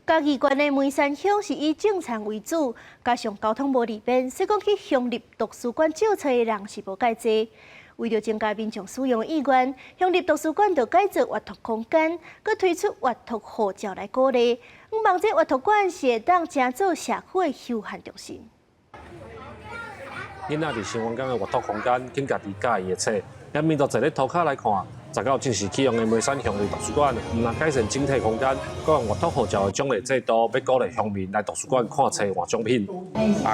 嘉义县的梅山乡是以种田为主，加上交通无利便，所以讲去乡立图书馆借册的人是无介济。为了增加民众使用意愿，乡立图书馆就改造阅读空间，佮推出阅读号召来鼓励。希望这阅读馆是会当成做社会休闲中心。囡仔伫生活间的阅读空间，拣家己喜欢的册，也面到坐咧涂骹来看。十九正式启用的梅山乡立图书馆，唔但改善整体空间，佮用阅读号召的奖励制度，要鼓励乡民来图书馆看册换奖品。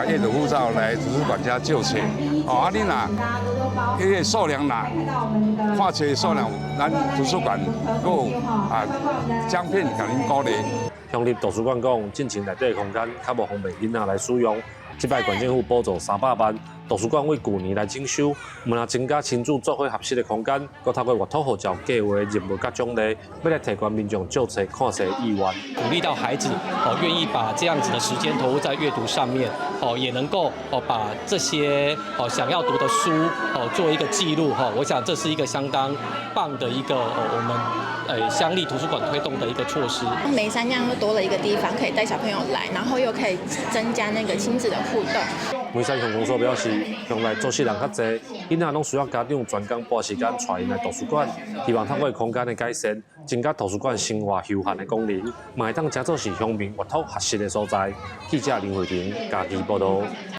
阅读护照来图书馆家借册，你若迄个数量看册数量，咱图书馆有奖品甲恁鼓励。乡立图书馆讲，进前内底的空间较无方便囡仔来使用。即摆县政府补助300万，图书馆为旧年来征收，毋但增加亲子做伙合适的空间，佮透过阅读号召计划任务甲奖励，要来提高民众借册看册的意愿，鼓励到孩子愿意把这样子的时间投入在阅读上面，也能够把这些想要读的书做一个记录我想这是一个相当棒的一个我们乡立图书馆推动的一个措施。梅山这样又多了一个地方可以带小朋友来，然后又可以增加那个亲子的互动。梅山乡公所表示，乡内做事人较侪，囡仔拢需要家长专工拨时间带因来图书馆，希望透过空间的改善，增加图书馆生活休闲的功能，嘛会当加做是乡民阅读合适的所在。记者林慧婷，嘉义报道。